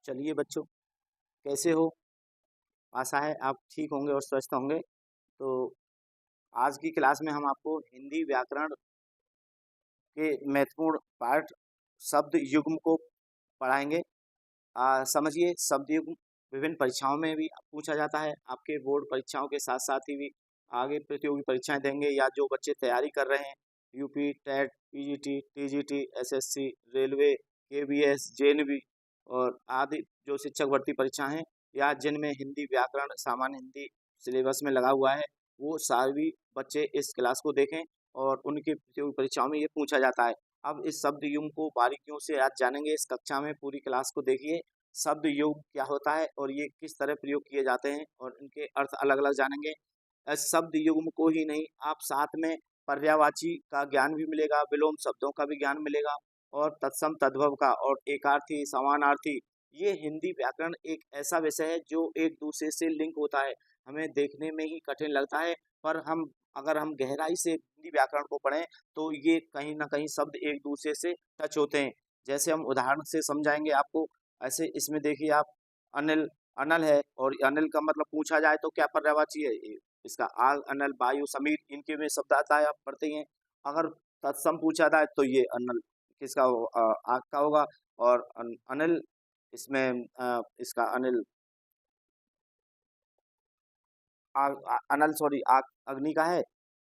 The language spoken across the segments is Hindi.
चलिए बच्चों, कैसे हो? आशा है आप ठीक होंगे और स्वस्थ होंगे। तो आज की क्लास में हम आपको हिंदी व्याकरण के महत्वपूर्ण पार्ट शब्द युग्म को पढ़ाएंगे। समझिए, शब्द युग्म विभिन्न परीक्षाओं में भी पूछा जाता है। आपके बोर्ड परीक्षाओं के साथ साथ ही भी आगे प्रतियोगी परीक्षाएं देंगे, या जो बच्चे तैयारी कर रहे हैं UP, TET, PGT, TGT, SSC, railway, KVS, JNV और आदि जो शिक्षक भर्ती परीक्षा हैं, या जिनमें हिंदी व्याकरण सामान्य हिंदी सिलेबस में लगा हुआ है, वो सभी बच्चे इस क्लास को देखें और उनकी प्रतियोगी परीक्षाओं में ये पूछा जाता है। अब इस शब्द युग्म को बारीकियों से आज जानेंगे। इस कक्षा में पूरी क्लास को देखिए। शब्द युग्म क्या होता है और ये किस तरह प्रयोग किए जाते हैं और इनके अर्थ अलग अलग जानेंगे। इस शब्द युग्म को ही नहीं, आप साथ में पर्यायवाची का ज्ञान भी मिलेगा, विलोम शब्दों का भी ज्ञान मिलेगा और तत्सम तद्भव का और एकार्थी समानार्थी। ये हिंदी व्याकरण एक ऐसा विषय है जो एक दूसरे से लिंक होता है। हमें देखने में ही कठिन लगता है, पर अगर हम गहराई से हिंदी व्याकरण को पढ़ें तो ये कहीं ना कहीं शब्द एक दूसरे से टच होते हैं। जैसे हम उदाहरण से समझाएंगे आपको। ऐसे इसमें देखिए आप, अनिल, अनल है और अनिल का मतलब पूछा जाए तो क्या पर्यायवाची है इसका? आग, अनल, वायु, समीर, इनके में शब्द आता है, आप पढ़ते ही हैं। अगर तत्सम पूछा जाए तो ये अनल किसका आग का होगा, और अनिल इसमें इसका अनिल आग, अनल सॉरी आग अग्नि का है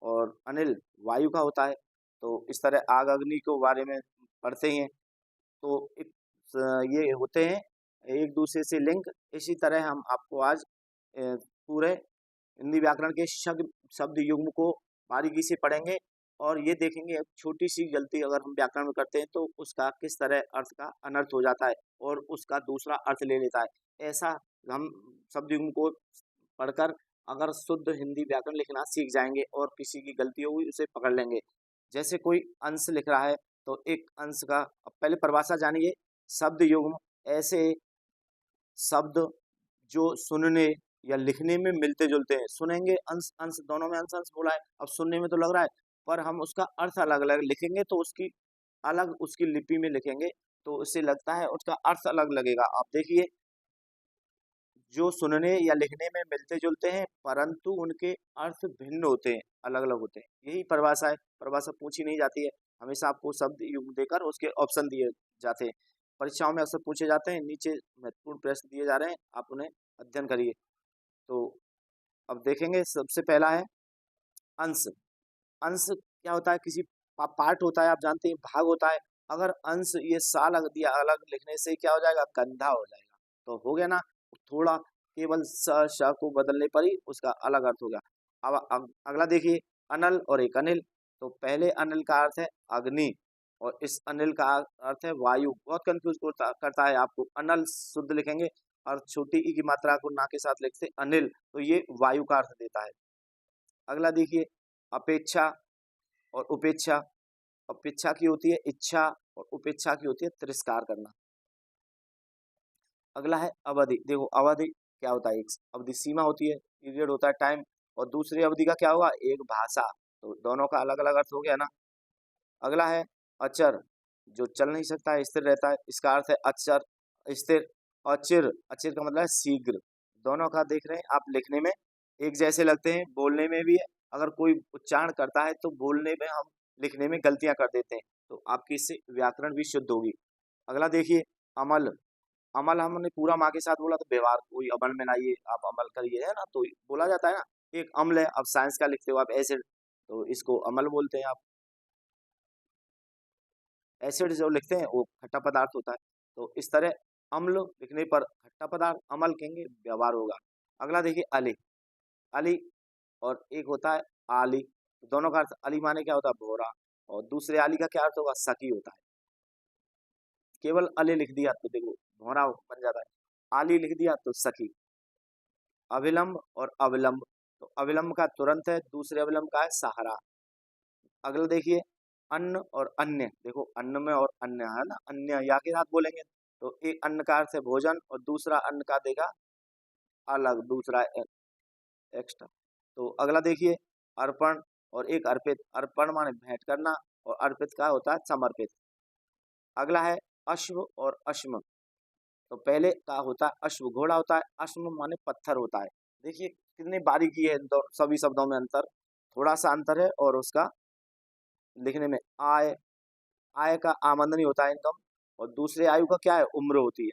और अनिल वायु का होता है। तो इस तरह आग अग्नि के बारे में पढ़ते ही हैं। तो ये होते हैं एक दूसरे से लिंक। इसी तरह हम आपको आज पूरे हिंदी व्याकरण के शब्द युग्म को बारीकी से पढ़ेंगे और ये देखेंगे एक छोटी सी गलती अगर हम व्याकरण में करते हैं तो उसका किस तरह अर्थ का अनर्थ हो जाता है और उसका दूसरा अर्थ ले लेता है। ऐसा हम शब्द युग्म को पढ़कर अगर शुद्ध हिंदी व्याकरण लिखना सीख जाएंगे और किसी की गलती होगी उसे पकड़ लेंगे। जैसे कोई अंश लिख रहा है तो एक अंश का, अब पहले परिभाषा जानिए। शब्द युग्म ऐसे शब्द जो सुनने या लिखने में मिलते जुलते हैं। सुनेंगे अंश अंश, दोनों में अंश अंश बोला है, अब सुनने में तो लग रहा है, पर हम उसका अर्थ अलग अलग लिखेंगे तो उसकी अलग, उसकी लिपि में लिखेंगे तो उससे लगता है उसका अर्थ अलग लगेगा। आप देखिए, जो सुनने या लिखने में मिलते जुलते हैं परंतु उनके अर्थ भिन्न होते हैं, अलग अलग होते हैं, यही परिभाषा है। परिभाषा पूछी नहीं जाती है, हमेशा आपको शब्द युग्म देकर उसके ऑप्शन दिए जाते हैं। परीक्षाओं में अक्सर पूछे जाते हैं। नीचे महत्वपूर्ण प्रश्न दिए जा रहे हैं, आप उन्हें अध्ययन करिए। तो अब देखेंगे, सबसे पहला है अंश। अंश क्या होता है? किसी पार्ट होता है, आप जानते हैं, भाग होता है। अगर अंश ये सा लग दिया अलग लिखने से क्या हो जाएगा? कंधा हो जाएगा। तो हो गया ना, थोड़ा केवल स श को बदलने पर ही उसका अलग अर्थ हो गया। अब अगला देखिए, अनल और एक अनिल। तो पहले अनिल का अर्थ है अग्नि और इस अनिल का अर्थ है वायु। बहुत कंफ्यूज करता है आपको। अनल शुद्ध लिखेंगे और छोटी ई की मात्रा को ना के साथ लिखते अनिल, तो ये वायु का अर्थ देता है। अगला देखिए, अपेक्षा और उपेक्षा। अपेक्षा की होती है इच्छा और उपेक्षा की होती है तिरस्कार करना। अगला है अवधि। देखो, अवधि क्या होता है? एक अवधि सीमा होती है, पीरियड होता है, टाइम। और दूसरी अवधि का क्या होगा? एक भाषा। तो दोनों का अलग अलग अर्थ हो गया ना। अगला है अचर, जो चल नहीं सकता है, स्थिर रहता है, इसका अर्थ है अचर, स्थिर। अचिर, अचिर का मतलब है शीघ्र। दोनों का देख रहे हैं आप, लिखने में एक जैसे लगते हैं, बोलने में भी अगर कोई उच्चारण करता है तो बोलने में हम, लिखने में गलतियां कर देते हैं। तो आपकी इससे व्याकरण भी शुद्ध होगी। अगला देखिए, अमल। अमल हमने पूरा माँ के साथ बोला तो व्यवहार, कोई अमल में ना, ये आप अमल करिए, है ना, तो बोला जाता है ना। एक अम्ल है, अब साइंस का लिखते हो आप एसिड, तो इसको अमल बोलते हैं आप। एसिड जो लिखते हैं वो खट्टा पदार्थ होता है। तो इस तरह अम्ल लिखने पर खट्टा पदार्थ, अमल कहेंगे, व्यवहार होगा। अगला देखिए, अली। अली और एक होता है आली। दोनों का अर्थ, अली माने क्या होता है? भोरा। और दूसरे आली का क्या अर्थ होगा? सखी होता है। केवल अली लिख दिया तो देखो भोरा बन जाता है, आली लिख दिया तो सखी। अविलंब और अविलंब। तो अविलंब का तुरंत है, दूसरे अविलंब का है सहारा। अगला देखिए, अन्न और अन्य। देखो, अन्न में और अन्य है ना, अन्य या के साथ बोलेंगे तो एक अन्न का अर्थ है भोजन और दूसरा अन्न का देगा अलग, दूसरा एक्स्ट्रा। तो अगला देखिए, अर्पण और एक अर्पित। अर्पण माने भेंट करना और अर्पित का होता है समर्पित। अगला है अश्व और अश्म। तो पहले का होता है अश्व, घोड़ा होता है, अश्व माने पत्थर होता है। देखिए कितनी बारीकी है इन सभी शब्दों में अंतर, थोड़ा सा अंतर है। और उसका लिखने में आय, आय का आमदनी होता है इनकम, और दूसरे आयु का क्या है, उम्र होती है।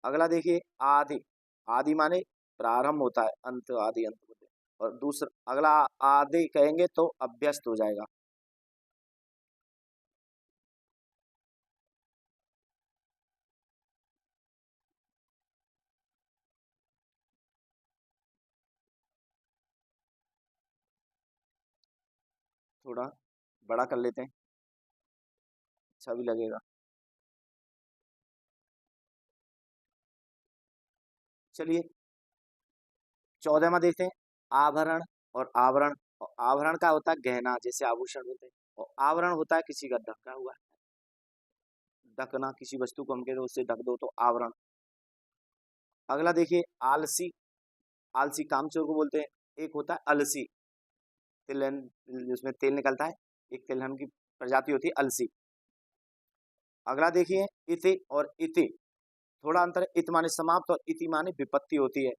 अगला देखिए आदि, आदि माने प्रारंभ होता है, अंत आदि अंत होते हैं। और दूसरा अगला आदि कहेंगे तो अभ्यस्त हो जाएगा। थोड़ा बड़ा कर लेते हैं, अच्छा भी लगेगा। चलिए 14वां देखते हैं, आभरण और आवरण। और आवरण का होता है गहना, जैसे आभूषण होते हैं। और आवरण होता है किसी का ढका हुआ, ढकना, किसी वस्तु को हम कहते हैं उससे ढक दो तो आवरण। अगला देखिए आलसी, आलसी कामचोर को बोलते हैं। एक होता है अलसी, तिलहन जिसमें तेल निकलता है, एक तिलहन की प्रजाति होती है अलसी। अगला देखिए इति और इति, थोड़ा अंतर है। इत माने समाप्त और इति माने विपत्ति होती है।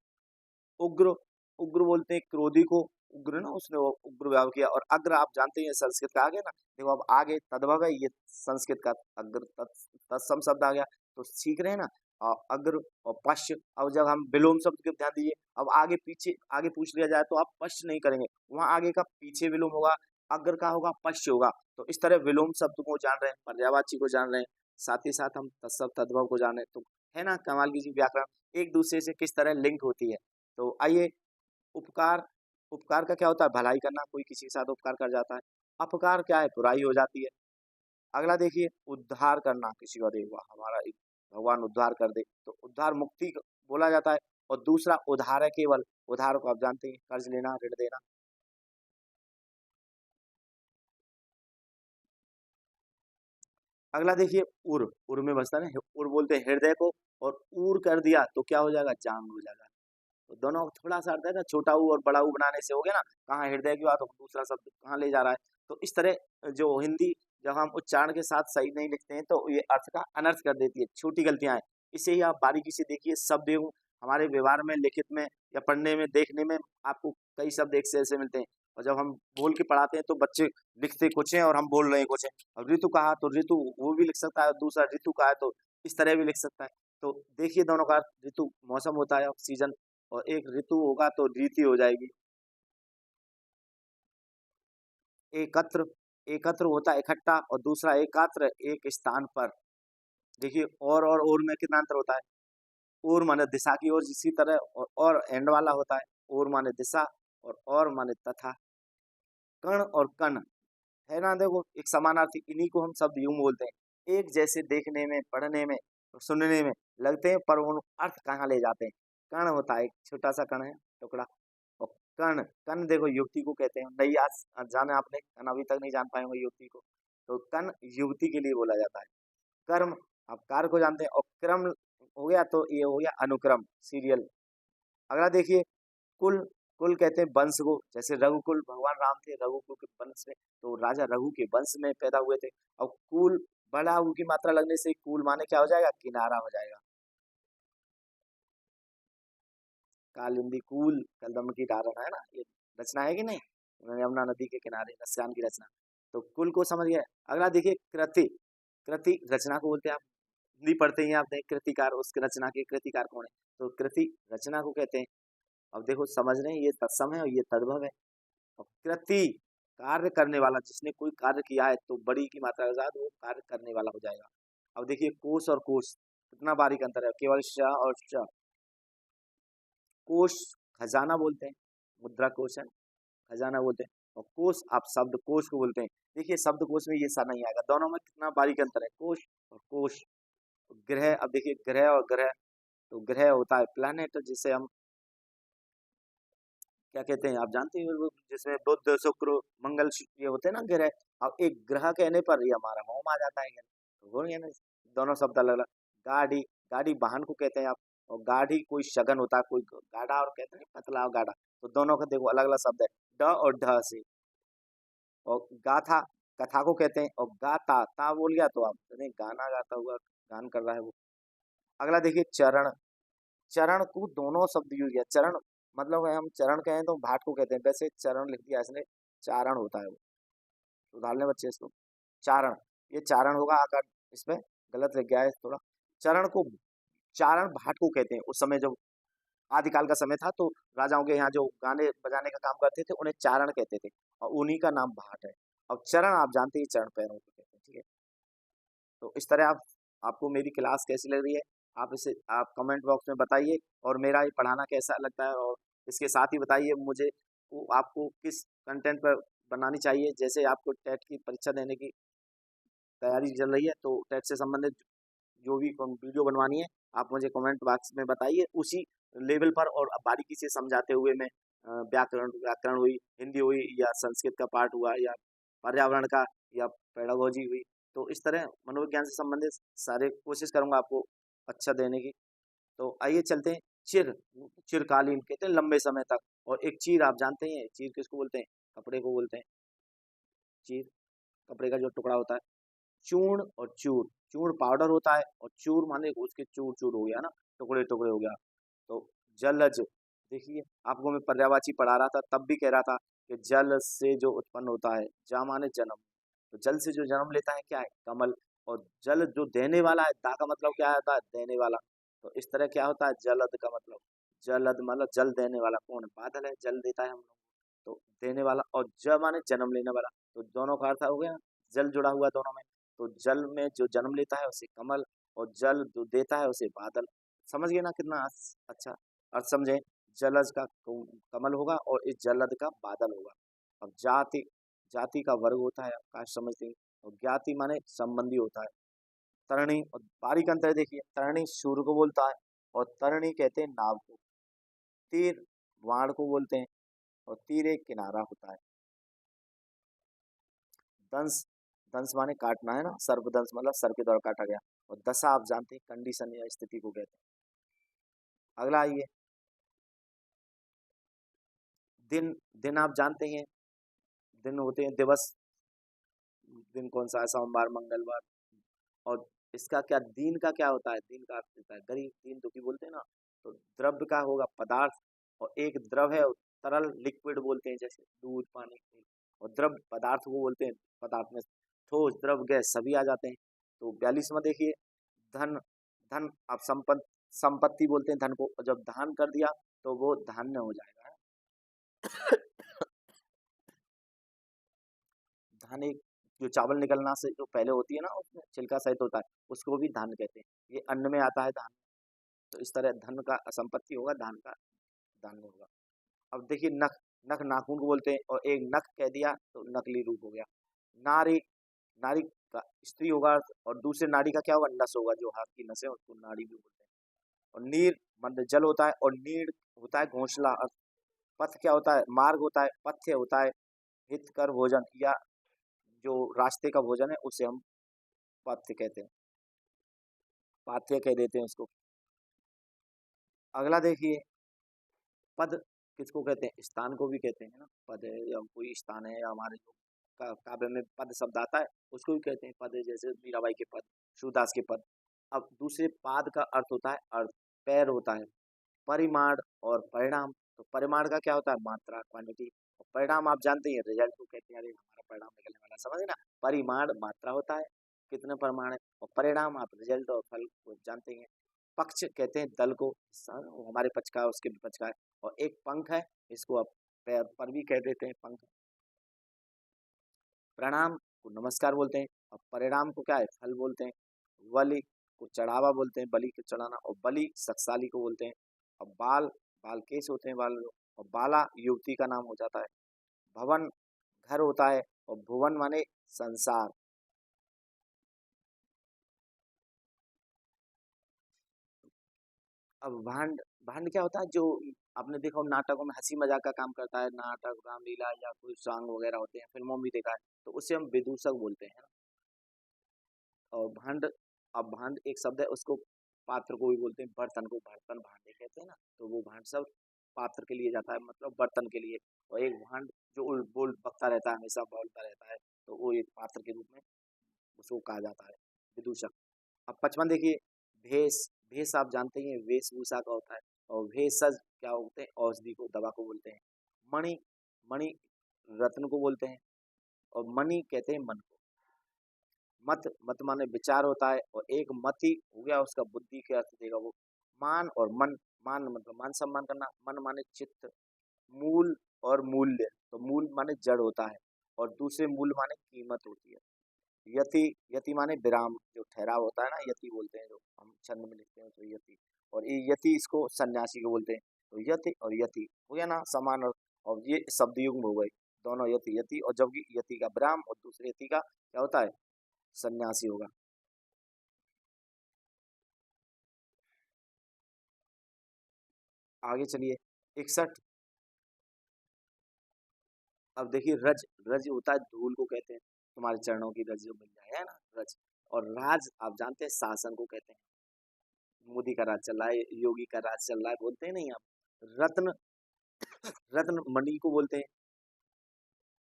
उग्र, उग्र बोलते हैं क्रोधी को, उग्र ना, उसने वो उग्र व्यवहार किया। और अग्र आप जानते हैं संस्कृत का आगे ना, देखो अब आगे तद्भव है, ये संस्कृत का अग्र तत्सम शब्द आ गया, तो सीख रहे हैं ना। अग्र और पश्च, अब जब हम विलोम शब्द के ध्यान दीजिए, अब आगे पीछे आगे पूछ लिया जाए तो आप पश्च नहीं करेंगे, वहां आगे का पीछे विलोम होगा, अग्र का होगा पश्च होगा। तो इस तरह विलोम शब्द को जान रहे हैं, पर्यायवाची को जान रहे हैं, साथ ही साथ हम तत्सम तद्भव को जान रहे हैं। तो है ना कमाल की चीज, व्याकरण एक दूसरे से किस तरह लिंक होती है। तो आइए, उपकार, उपकार का क्या होता है, भलाई करना, कोई किसी के साथ उपकार कर जाता है। अपकार क्या है, बुराई हो जाती है। अगला देखिए उद्धार करना, किसी का देखो हमारा भगवान उद्धार कर दे तो उद्धार मुक्ति बोला जाता है। और दूसरा उधार है, केवल उधार को आप जानते हैं, कर्ज लेना, ऋण देना। अगला देखिए उर, उर में बसता है, उर बोलते हैं हृदय को। और ऊर कर दिया तो क्या हो जाएगा, जांग हो जाएगा। तो दोनों थोड़ा सा अर्थ है ना, छोटा ऊ और बड़ा ऊ बनाने से हो गया ना, कहाँ हृदय की बात हो, दूसरा शब्द कहाँ ले जा रहा है। तो इस तरह जो हिंदी जब हम उच्चारण के साथ सही नहीं लिखते हैं तो ये अर्थ का अनर्थ कर देती है, छोटी गलतियां हैं। इसे ही आप बारीकी से देखिए, शब्द एवं हमारे व्यवहार में, लिखित में या पढ़ने में, देखने में आपको कई शब्द एक से ऐसे मिलते हैं। और जब हम बोल के पढ़ाते हैं तो बच्चे लिखते कुछ हैं और हम बोल रहे हैं कुछ है। अब ऋतु कहा तो ऋतु वो भी लिख सकता है, और दूसरा ऋतु कहा है तो इस तरह भी लिख सकता है। तो देखिए दोनों का अर्थ, ऋतु मौसम होता है, सीजन, और एक ऋतु होगा तो रीति हो जाएगी। एकत्र, एकत्र होता है इकट्ठा, और दूसरा एकात्र, एक स्थान पर। देखिए और में कितना अंतर होता है। और माने दिशा की ओर, इसी तरह और एंड वाला होता है। और माने दिशा, और माने तथा। कण और कण, है ना, देखो एक समानार्थी, इन्हीं को हम शब्द यूं बोलते हैं। एक जैसे देखने में, पढ़ने में और सुनने में लगते हैं, पर उन अर्थ कहाँ ले जाते हैं। कण होता है, एक छोटा सा कण है, टुकड़ा। और कण, कण देखो युक्ति को कहते हैं, नहीं आज जाने आपने, कण अभी तक नहीं जान पाए होंगे युक्ति को। तो कण युक्ति के लिए बोला जाता है। कर्म, आप कार्य को जानते हैं। और क्रम हो गया तो ये हो गया अनुक्रम, सीरियल। अगला देखिए कुल, कुल कहते हैं वंश को, जैसे रघुकुल, भगवान राम थे रघुकुल के वंश में, तो राजा रघु के वंश में पैदा हुए थे। और कुल, बड़ा ऊ की मात्रा लगने से कुल माने क्या हो जाएगा, किनारा हो जाएगा। कालिंदी कूल कलदम की धारणा, है ना, ये रचना है कि नहीं, यमुना नदी के किनारे रस्यान की रचना। तो कुल को समझ गए। अगला देखिए कृति, कृति रचना को बोलते हैं। आप हिंदी पढ़ते ही आप देख कृतिकार, उसकी रचना के कृतिकार कौन है, तो कृति रचना को कहते हैं। अब देखो समझ रहे हैं, ये तत्सम है और ये तद्भव है। और कृति, कार्य करने वाला, जिसने कोई कार्य किया है तो बड़ी की मात्रा के साथ वो कार्य करने वाला हो जाएगा। अब देखिए कोश और कोश, कितना बारीक अंतर है, केवल श और श। कोश खजाना बोलते हैं, मुद्रा कोश है, खजाना बोलते हैं। और कोश आप शब्द कोश को बोलते हैं। देखिए शब्द कोश में ये सा नहीं आएगा, दोनों में कितना बारीक अंतर है, कोश और कोश। ग्रह, अब देखिए ग्रह और ग्रह, तो ग्रह होता है प्लैनेट, जिसे हम क्या कहते हैं, आप जानते हैं वो, जिसमें बुध शुक्र मंगल ये होते हैं ना ग्रह। अब एक ग्रह कहने पर ये हमारा होम आ जाता है, तो वो है ना, दोनों शब्द अलग अलग। गाड़ी, गाड़ी वाहन को कहते हैं आप। और गाड़ी कोई शगन होता है, कोई गाढ़ा और कहते हैं पतला और गाढ़ा, तो दोनों का देखो अलग अलग शब्द है, ड और ढ से। और गाथा, कथा को कहते हैं। और गाता, ता बोल गया तो आप कहते हैं गाना गाता हुआ, गान कर रहा है वो। अगला देखिए चरण। चरण को दोनों शब्द यूज किया। चरण मतलब है हम चरण कहें तो भाट को कहते हैं, वैसे चरण लिख दिया इसने, चारण होता है वो। सुधार लें बच्चे इसको। चारण, ये चारण होगा, आकर इसमें गलत लिख गया है थोड़ा। चरण को, चारण भाट को कहते हैं। उस समय जब आदिकाल का समय था तो राजाओं के यहाँ जो गाने बजाने का काम करते थे उन्हें चारण कहते थे, और उन्हीं का नाम भाट है। अब चरण आप जानते हैं, चरण पैरों को कहते हैं, ठीक है। तो इस तरह आप, आपको मेरी क्लास कैसी लग रही है, आप इसे आप कमेंट बॉक्स में बताइए, और मेरा ये पढ़ाना कैसा लगता है, और इसके साथ ही बताइए मुझे वो आपको किस कंटेंट पर बनानी चाहिए। जैसे आपको टेट की परीक्षा देने की तैयारी चल रही है, तो टेट से संबंधित जो भी वीडियो बनवानी है आप मुझे कमेंट बॉक्स में बताइए, उसी लेवल पर और बारीकी से समझाते हुए मैं व्याकरण व्याकरण हुई, हिंदी हुई, या संस्कृत का पार्ट हुआ, या पर्यावरण का, या पेडागोजी हुई, तो इस तरह मनोविज्ञान से संबंधित सारे कोशिश करूंगा आपको अच्छा देने की। तो आइए चलते हैं। चिर, चिरकालीन कहते हैं लंबे समय तक। और एक चीर, आप जानते हैं चीर किसको बोलते हैं? कपड़े को बोलते हैं चीर, कपड़े का जो टुकड़ा होता है। चूर्ण और चूर, चूर्ण पाउडर होता है, और चूर माने उसके चूर चूर हो गया ना, टुकड़े टुकड़े हो गया। तो जलज, देखिए आपको मैं पर्यायवाची पढ़ा रहा था तब भी कह रहा था कि जल से जो उत्पन्न होता है, जा माने जन्म, तो जल से जो जन्म लेता है क्या है? कमल। और जल जो देने वाला है, दा का मतलब क्या होता है? देने वाला। तो इस तरह क्या होता है? जलद का मतलब, जलद मतलब जल देने वाला कौन है? बादल है, जल देता है हम लोग, तो देने वाला। और ज माने जन्म लेने वाला, तो दोनों का अर्थ हो गया, जल जुड़ा हुआ दोनों में। तो जल में जो जन्म लेता है उसे कमल, और जल जो देता है उसे बादल। समझ गए ना कितना अच्छा अर्थ समझे? जलज का कमल होगा, और इस जलद का बादल होगा। अब जाति, जाति का वर्ग होता है, काश समझते हैं। और ज्ञाति माने संबंधी होता है। तरणी, और बारीक अंतर देखिए, तरणी सूर्य को बोलता है, और तरणी कहते हैं नाव को। तीर वाण को बोलते हैं, और तीर एक किनारा होता है। दंश, दंश माने काटना है ना, सर्पदंश मतलब सर के द्वारा काटा गया। और दशा आप जानते हैं कंडीशन या स्थिति को कहते हैं। अगला आइए, दिन, दिन आप जानते हैं, दिन होते हैं दिवस। दिन कौन सा है? सोमवार, मंगलवार। और इसका क्या, दीन का क्या होता है? दीन का अर्थ होता है गरीब, दीन दुखी बोलते हैं ना। तो द्रव्य का होगा पदार्थ, और एक द्रव है तरल, लिक्विड बोलते हैं, जैसे दूध पानी। और द्रव्य पदार्थ को बोलते हैं, पदार्थ में ठोस द्रव गैस सभी आ जाते हैं। तो 42वां देखिए, धन, धन आप संपत्ति, संपत्ति बोलते हैं धन को, और जब दान कर दिया तो वो धान्य हो जाएगा। धान एक, जो चावल निकलना से जो पहले होती है ना, उसमें छिलका सहित होता है, उसको भी धान कहते हैं। ये अन्न में आता है धान। तो इस तरह धन का संपत्ति होगा, धान का धान्य होगा। अब देखिए नख, नख नाखून को बोलते हैं, और एक नख कह दिया तो नकली रूप हो गया। नारी, नारी का स्त्री होगा, और दूसरे नाड़ी का क्या होगा? नस होगा, जो हाथ की नस है उसको नाड़ी भी बोलते हैं। और नीर मतलब जल होता है, और नीड़ होता है घोंसला। और पथ क्या होता है? मार्ग होता है। पथ्य होता है हित कर भोजन, या जो रास्ते का भोजन है उसे हम पथ्य कहते हैं, पाथ्य कह देते हैं उसको। अगला देखिए, पद किसको कहते हैं? स्थान को भी कहते हैं ना, पद है या कोई स्थान है, या हमारे जो काव्य में पद शब्द आता है उसको भी कहते हैं पद है, जैसे मीराबाई के पद, सूरदास के पद। अब दूसरे पाद का अर्थ होता है अर्थ, पैर होता है। परिमाण और परिणाम, तो परिमाण का क्या होता है? मात्रा, क्वांटिटी। और परिणाम आप जानते हैं रिजल्ट को कहते हैं, अरे हमारा परिणाम निकलने वाला, समझे ना। परिमाण मात्रा होता है, कितने परिमाण है, और परिणाम आप रिजल्ट और फल को जानते हैं। पक्ष कहते हैं दल को, वो हमारे पक्ष का है उसके विपक्ष का है। और एक पंख है, इसको आप पैर पर भी कह देते हैं, पंख। प्रणाम को नमस्कार बोलते हैं, और परिणाम को क्या है? फल बोलते हैं। बलि को चढ़ावा बोलते हैं, बलि को चढ़ाना। और बलि शक्तिशाली को बोलते हैं। और बाल, बाल केस होते हैं बाल। और बाला युवती का नाम हो जाता है। भवन घर होता है, और भुवन माने संसार। अब भांड, भांड क्या होता है? जो आपने देखा हो नाटकों में हंसी मजाक का काम करता है, नाटक रामलीला या कोई सॉन्ग वगैरह होते हैं, फिल्मों में भी देखा है, तो उससे हम विदूषक बोलते हैं। और भांड, अब भांड एक शब्द है, उसको पात्र को भी बोलते हैं, बर्तन को बर्तन भांडे कहते हैं ना। तो वो भांड सब पात्र के लिए जाता है, मतलब बर्तन के लिए। और एक भांड जो बोल बकता रहता है, हमेशा बोलता रहता है, तो वो एक पात्र के रूप में उसको कहा जाता है, विदूषक। अब 55 देखिए, भेष, भेष आप जानते ही हैं, वेशभूषा का होता है। और भेषज क्या होते हैं, औषधि को, दवा को बोलते हैं। मणि, मणि रत्न को बोलते हैं। और मणि कहते हैं मन को। मत, मत माने विचार होता है। और एक मति हो गया, उसका बुद्धि के अर्थ देगा वो। मान और मन, मान मतलब मान सम्मान करना, मन माने चित्त। मूल और मूल्य, तो मूल माने जड़ होता है, और दूसरे मूल माने कीमत होती है। यति, यति माने विराम, जो ठहराव होता है ना, यति बोलते हैं, जो हम छंद में लिखते हैं तो यति। और ये यति, इसको सन्यासी को बोलते हैं। तो यति और यति हो गया ना समान अर्थ। और ये शब्द युग्म हो गए दोनों, यति यति। और जबकि यति का विराम और दूसरे यति का क्या होता है, सन्यासी होगा। आगे चलिए 61। अब देखिए रज, रज होता है धूल को कहते हैं, तुम्हारे चरणों की रज जो मिल जाए, है ना, रज। और राज आप जानते हैं शासन को कहते हैं। मोदी का राज चल रहा है, योगी का राज चल रहा है, बोलते हैं नहीं आप। रत्न, रत्न मणि को बोलते हैं।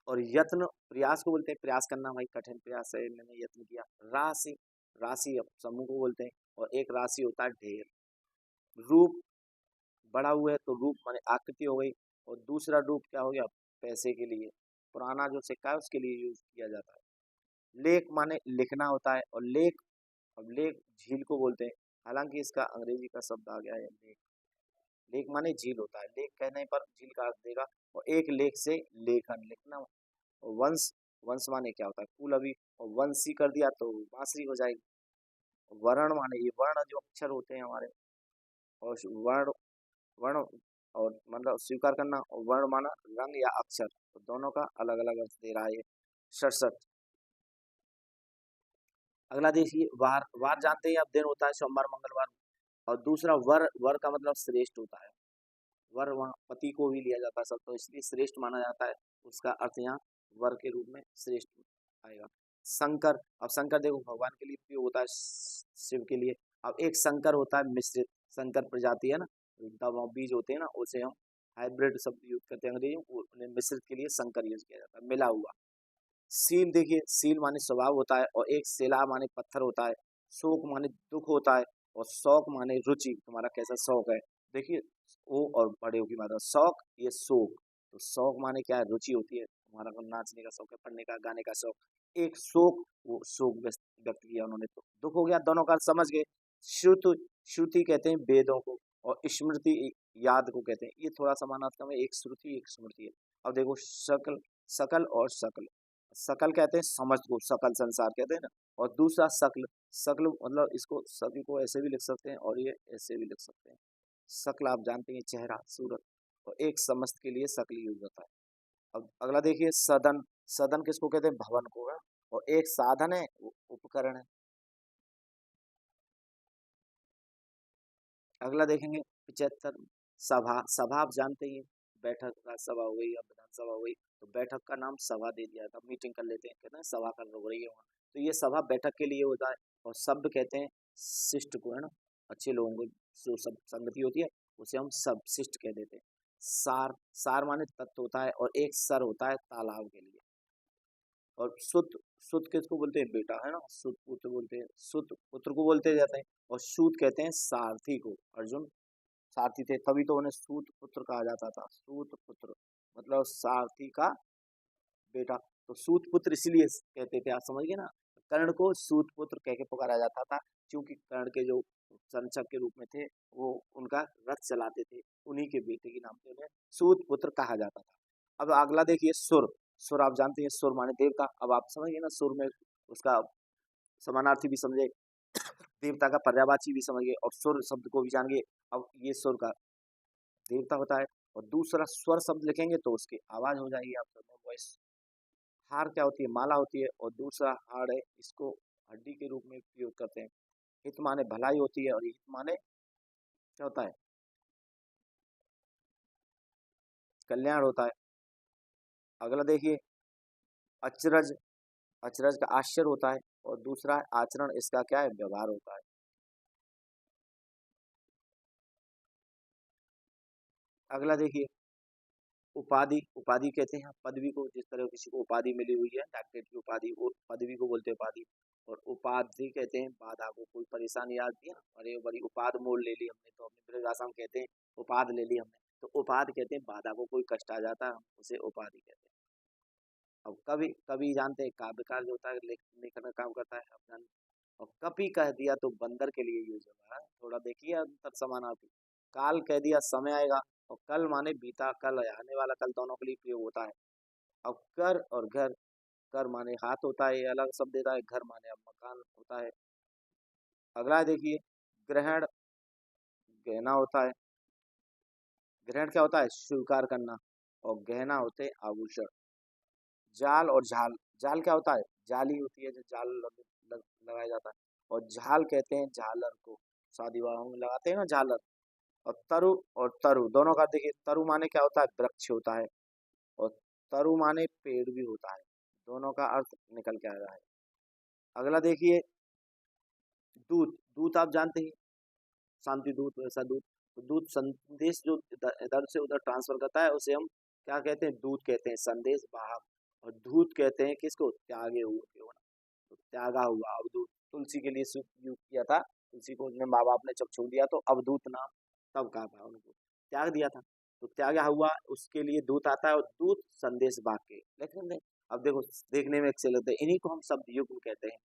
और यत्न प्रयास को बोलते हैं, प्रयास करना भाई, कठिन प्रयास है, मैंने यत्न किया। राशि, राशि अब समूह को बोलते हैं। और एक राशि होता है ढेर। रूप, बड़ा हुआ है तो रूप माने आकृति हो गई। और दूसरा रूप क्या हो गया, पैसे के लिए, पुराना जो सिक्का है उसके लिए यूज किया जाता है। लेख माने लिखना होता है। और लेख, अब लेख झील को बोलते हैं। हालांकि इसका अंग्रेजी का शब्द आ गया है लेख। लेख माने झील होता है, लेख कहने पर झील का अर्थ देगा। और एक लेख से लेखन लिखना। और वंश, वंश माने क्या होता है, कुल। अभी और वंशी कर दिया तो बांसुरी हो जाएगी। वर्ण माने ये वर्ण जो अक्षर होते हैं हमारे। और वर्ण, वर्ण और मतलब स्वीकार करना। और वर्ण माना रंग या अक्षर, तो दोनों का अलग अलग अर्थ दे रहा है ये। 67। अगला देखिए वार, वार जानते हैं आप, दिन होता है सोमवार मंगलवार। और दूसरा वर, वर का मतलब श्रेष्ठ होता है। वर वहाँ पति को भी लिया जाता है सब, तो इसलिए श्रेष्ठ माना जाता है। उसका अर्थ यहाँ वर के रूप में श्रेष्ठ आएगा। शंकर, अब शंकर देखो भगवान के लिए उपयोग होता है, शिव के लिए। अब एक शंकर होता है मिश्रित, शंकर प्रजाति है ना, दवा बीज होते हैं ना, उसे हम हाइब्रिड शब्द यूज करते हैं अंग्रेजी में, उन्हें मिश्रित के लिए शंकर यूज किया जाता है, मिला हुआ। सील देखिए, सील माने स्वभाव होता है। और एक शिला माने पत्थर होता है। शोक माने दुख होता है। और शौक माने रुचि, तुम्हारा कैसा शौक है। देखिए ओ और बड़े की मात्रा, शौक ये शोक। तो शौक माने क्या है, रुचि होती है, तुम्हारा को नाचने का शौक है, पढ़ने का, गाने का शौक। एक शोक, वो शोक व्यक्त किया उन्होंने, तो दुख हो गया, दोनों का समझ गए। श्रुति, श्रुति कहते हैं वेदों को। और स्मृति याद को कहते हैं। ये थोड़ा समानार्थक है, एक श्रुति एक स्मृति है। अब देखो सकल, सकल और सकल। सकल कहते हैं समझ को, सकल संसार कहते हैं ना। और दूसरा शकल, शकल मतलब इसको, शकल को ऐसे भी लिख सकते हैं और ये ऐसे भी लिख सकते हैं। शकल आप जानते हैं चेहरा, सूरत। और एक समस्त के लिए शकल यूज होता है। अब अगला देखिए सदन, सदन किसको कहते हैं, भवन को है। और एक साधन है, वो उपकरण है। अगला देखेंगे 75। सभा, सभा आप जानते ही हैं, बैठक, राज्यसभा हो गई या विधानसभा हो गई, तो बैठक का नाम सभा दे दिया था। मीटिंग कर लेते हैं, कहते हैं सभा कर हो रही है वहाँ, तो ये सभा बैठक के लिए होता है। और शब्द कहते हैं शिष्ट को, है ना, अच्छे लोगों को, जो सब संगति होती है उसे हम सब शिष्ट कह देते हैं। सार, सार माने तत्व होता है। और एक सर होता है तालाब के लिए। और सुत, सुत किसको बोलते हैं, बेटा, है ना, सुत पुत्र बोलते हैं, सुत पुत्र को बोलते जाते हैं। और सूत कहते हैं सारथी को, अर्जुन सारथी थे, तभी तो उन्हें सूत पुत्र कहा जाता था। सूत पुत्र मतलब सारथी का बेटा। तो सूत पुत्र इसलिए कहते थे, आप समझ गए ना। कर्ण को सूत पुत्र कह के पुकारा जाता था, क्योंकि कर्ण के जो संरक्षक के रूप में थे, वो उनका रथ चलाते थे, उन्हीं के बेटे के नाम पे उन्हें सूत पुत्र कहा जाता था। अब अगला देखिए सुर, सुर आप जानते हैं, सुर माने देवता। अब आप समझ गए ना, सुर में उसका समानार्थी भी समझे, देवता का पर्यायवाची भी समझ गए, और सुर शब्द को भी जान गए। अब ये सुर का देवता होता है। और दूसरा स्वर शब्द लिखेंगे तो उसकी आवाज हो जाएगी, आप सब वॉइस। हार क्या होती है, माला होती है। और दूसरा हाड़ है, इसको हड्डी के रूप में उपयोग करते हैं। हित माने भलाई होती है। और हित माने क्या होता है, कल्याण होता है। अगला देखिए अचरज, अचरज का आश्चर्य होता है। और दूसरा है आचरण, इसका क्या है, व्यवहार होता है। अगला देखिए उपाधि, उपाधि कहते हैं पदवी को, जिस तरह किसी को उपाधि मिली हुई है, डॉक्टरेट की उपाधि, वो पदवी को बोलते हैं उपाधि। और उपाधि कहते हैं बाधा को, कोई परेशानी आती है ना, अरे बड़ी उपाध मोल ले ली हमने, तो अपनी ब्रज भाषा में कहते हैं उपाध ले ली हमने, तो उपाध कहते हैं बाधा को, कोई कष्ट आ जाता है उसे उपाधि कहते हैं। अब कवि, कवि जानते हैं काव्यकार जो होता है लेखन का काम करता है, अब जान। और कपि कह दिया तो बंदर के लिए यूज होगा, थोड़ा देखिए अंतर समानार्थी। काल कह दिया समय आएगा, और कल माने बीता कल है, आने वाला कल, दोनों के लिए प्रयोग होता है। अब कर और घर, कर माने हाथ होता है, ये अलग शब्द देता है, घर माने अब मकान होता है। अगला देखिए ग्रहण, गहना होता है। ग्रहण क्या होता है? स्वीकार करना। और गहना होते हैं आभूषण। जाल और झाल, जाल क्या होता है? जाली होती है जो जाल लगाया जाता है। और झाल कहते हैं झालर को, शादी विवाहों में लगाते हैं ना झालर। और तरु और तरु दोनों का देखिए, तरु माने क्या होता है? वृक्ष होता है। और तरु माने पेड़ भी होता है। दोनों का अर्थ निकल के आ रहा है। अगला देखिए दूत, दूत आप जानते हैं, शांति दूत, वैसा दूत। तो दूत संदेश जो इधर इधर से उधर ट्रांसफर करता है उसे हम क्या कहते हैं? दूत कहते हैं, संदेश वाहक। और धूत कहते हैं किसको? त्यागे हुए के होना, तो त्यागा हुआ। अवधूत तुलसी के लिए यूज किया था, तुलसी को उसने माँ बाप ने जब छोड़ दिया तो अवधूत नाम तब कहा था, उनको त्याग दिया था, तो त्यागा हुआ उसके लिए दूत आता है। और दूत संदेश वाक्य, लेकिन अब देखो देखने में अच्छे लगते हैं, इन्हीं को हम शब्द युग्म कहते हैं।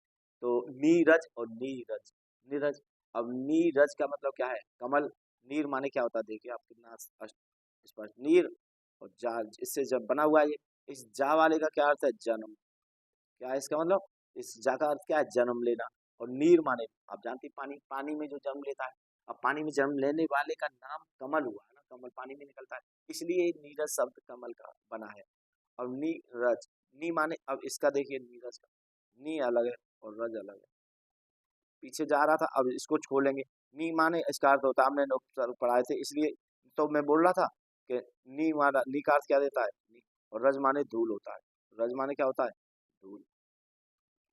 तो नीरज और नीरज, नीरज। अब नीरज का मतलब क्या है? कमल। नीर माने क्या होता है? देखिए आप कितना स्पष्ट, नीर। और जा, इससे जब बना हुआ है ये, इस जा वाले का क्या अर्थ है? जन्म। क्या है इसका मतलब? इस जा का अर्थ क्या है? जन्म लेना। और नीर माने आप जानते हैं पानी, पानी में जो जन्म लेता है। अब पानी में जन्म लेने वाले का नाम कमल हुआ है ना, कमल पानी में निकलता है, इसलिए नीरज शब्द कमल का बना है। और नीरज, नी माने, अब इसका देखिए नीरज का नी अलग है और रज अलग है, पीछे जा रहा था, अब इसको छोड़ेंगे। नी माने इसका अर्थ होता है, हमने लोग पढ़ाए थे, इसलिए तो मैं बोल रहा था कि नी माना, नी का अर्थ क्या देता है? नी। और रज माने धूल होता है, रज माने क्या होता है? धूल।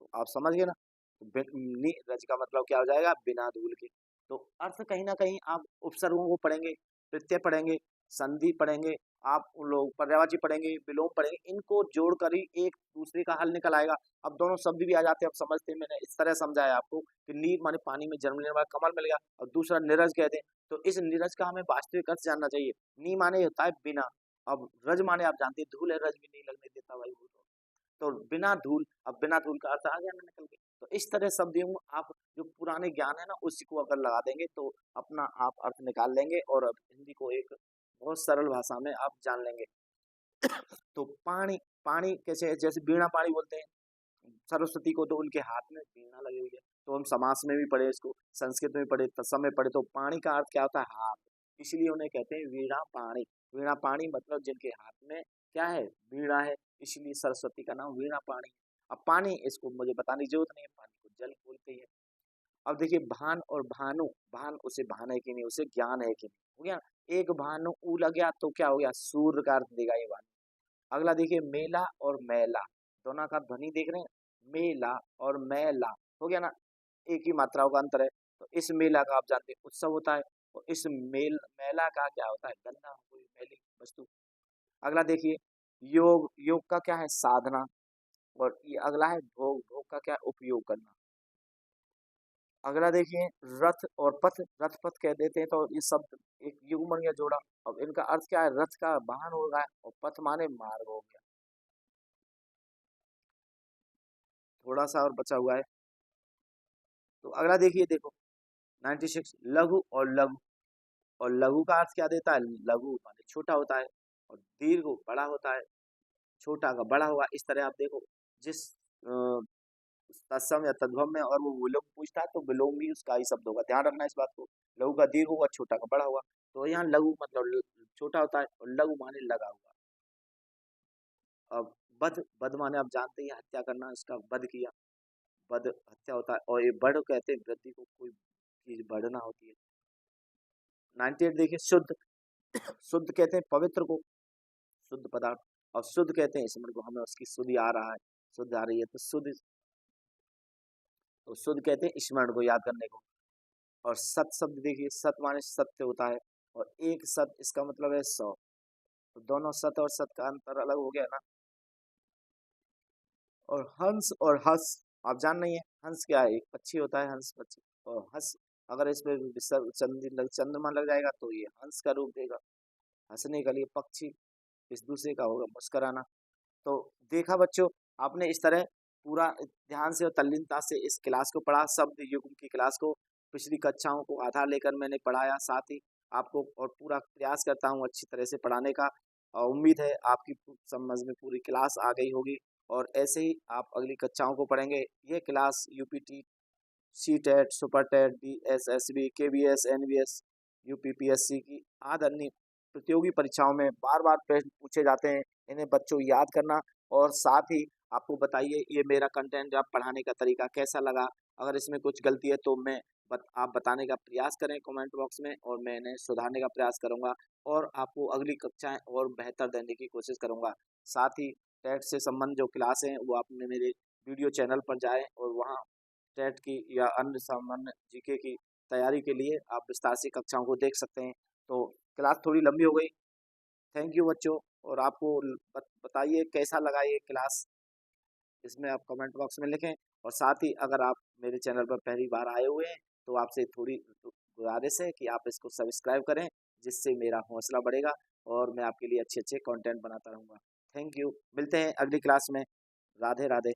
तो आप समझ गए ना, तो नी रज का मतलब क्या हो जाएगा? बिना धूल के। तो अर्थ कहीं ना कहीं आप उपसर्गों को पढ़ेंगे, प्रत्यय पढ़ेंगे, संधि पढ़ेंगे, आप उन लोग पर्यायवाची पढ़ेंगे, विलोम पढ़ेंगे, इनको जोड़कर ही एक दूसरे का हल निकल आएगा। अब दोनों शब्द भी आ जाते हैं, अब समझते हैं, मैंने इस तरह समझाया आपको कि नीर माने पानी में जन्म लेने वाला कमल मिल गया, और दूसरा नीरज कहते हैं। तो इस नीरज का हमें वास्तविक अर्थ जानना चाहिए। नी माने होता है बिना। अब रज माने आप जानते हैं धूल है, रज भी नहीं लगने देता भाई वो तो बिना धूल, अब बिना धूल का अर्थ आ गया ना निकल के। तो इस तरह शब्द यूं आप जो पुराने ज्ञान है ना उसी को अगर लगा देंगे तो अपना आप अर्थ निकाल लेंगे, और अब हिंदी को एक बहुत सरल भाषा में आप जान लेंगे। तो पानी, पानी कैसे, जैसे वीणा पानी बोलते हैं सरस्वती को, तो उनके हाथ में वीणा लगी हुई है, तो हम समास में भी पढ़े इसको, संस्कृत में पढ़े, तत्सम में पढ़े, तो पानी का अर्थ क्या होता है? हाथ। इसलिए उन्हें कहते हैं वीणा पाणी। वीणा पाणी मतलब जिनके हाथ में क्या है? वीणा है, इसलिए सरस्वती का नाम वीणा पाणी। अब पानी, इसको मुझे बताने की जरूरत नहीं है, पानी को जल बोलते हैं। अब देखिए भान और भानु, भान उसे भान है कि नहीं, उसे ज्ञान है कि नहीं, हो गया। एक भानु ऊ लग गया तो क्या हो गया? सूर्य का अर्थ देगा ये भानु। अगला देखिए मेला और मैला, दोनों का ध्वनि देख रहे हैं, मेला और मैला, हो गया ना, एक ही मात्राओं का अंतर है। तो इस मेला का आप जानते हैं उत्सव होता है, और इस मेला का क्या होता है? गंदा कोई मैली वस्तु। अगला देखिए योग, योग का क्या है? साधना। और ये अगला है भोग, भोग का क्या है? उपयोग करना। अगला देखिए रथ और पथ, रथ पथ कह देते हैं, तो ये शब्द एक युग बन गया जोड़ा। अब इनका अर्थ क्या है? रथ का वाहन हो गया, और पथ माने मार्ग हो गया। थोड़ा सा और बचा हुआ है, तो अगला देखिए, देखो 96 लघु और लघु। और लघु का अर्थ क्या देता है? लघु माने छोटा होता है, और दीर्घ बड़ा होता है, छोटा का बड़ा हुआ। इस तरह आप देखो, जिस तत्सम या तद्भव में और वो विलोम पूछता है तो विलोम भी उसका ही शब्द होगा, ध्यान रखना इस बात को। लघु का दीर्घ होगा, छोटा का बड़ा हुआ। तो यहाँ लघु मतलब छोटा होता है, और लघु माने लगा हुआ। अब बध, बध माने आप जानते हैं हत्या करना, इसका वध किया, वध हत्या होता है। और ये बढ़ कहते हैं वृद्धि को, कोई चीज बढ़ना होती है। 98 देखिए शुद्ध, शुद्ध कहते हैं पवित्र को, शुद्ध पदार्थ। और शुद्ध कहते हैं स्मरण को, हमें उसकी शुद्धि आ रहा है, शुद्ध आ रही है तो शुद्ध, तो शुद्ध कहते हैं स्मरण को, याद करने को। और सत शब्द देखिए, सत माने सत्य होता है, और एक सत इसका मतलब है 100। तो दोनों सत और सत का अंतर अलग हो गया ना। और हंस और हस, आप जान नहीं है हंस क्या है? एक पक्षी होता है, हंस पक्षी। और हंस, अगर इसमें चंद्रमा लग जाएगा तो ये हंस का रूप देगा। हंसने के लिए पक्षी, इस दूसरे का होगा मुस्कुराना। तो देखा बच्चों, आपने इस तरह पूरा ध्यान से और तल्लीनता से इस क्लास को पढ़ा, शब्द युग्म की क्लास को पिछली कक्षाओं को आधार लेकर मैंने पढ़ाया, साथ ही आपको और पूरा प्रयास करता हूँ अच्छी तरह से पढ़ाने का। और उम्मीद है आपकी समझ में पूरी क्लास आ गई होगी, और ऐसे ही आप अगली कक्षाओं को पढ़ेंगे। ये class UPT, CTET, super TET, DSSB, KVS, NVS, UPPSC की आदरणीय प्रतियोगी परीक्षाओं में बार बार प्रश्न पूछे जाते हैं। इन्हें बच्चों याद करना, और साथ ही आपको बताइए ये मेरा कंटेंट आप पढ़ाने का तरीका कैसा लगा। अगर इसमें कुछ गलती है तो आप बताने का प्रयास करें कमेंट बॉक्स में, और मैं इन्हें सुधारने का प्रयास करूंगा, और आपको अगली कक्षाएं और बेहतर देने की कोशिश करूंगा। साथ ही टेट से संबंधित जो क्लास हैं वो आपने मेरे वीडियो चैनल पर जाएं, और वहाँ टेट की या अन्य सामान्य जीके की तैयारी के लिए आप विस्तार से कक्षाओं को देख सकते हैं। तो क्लास थोड़ी लंबी हो गई। थैंक यू बच्चों, और आपको बताइए कैसा लगा ये क्लास, इसमें आप कमेंट बॉक्स में लिखें। और साथ ही अगर आप मेरे चैनल पर पहली बार आए हुए हैं तो आपसे थोड़ी गुजारिश है कि आप इसको सब्सक्राइब करें, जिससे मेरा हौसला बढ़ेगा और मैं आपके लिए अच्छे अच्छे कंटेंट बनाता रहूँगा। थैंक यू, मिलते हैं अगली क्लास में। राधे राधे।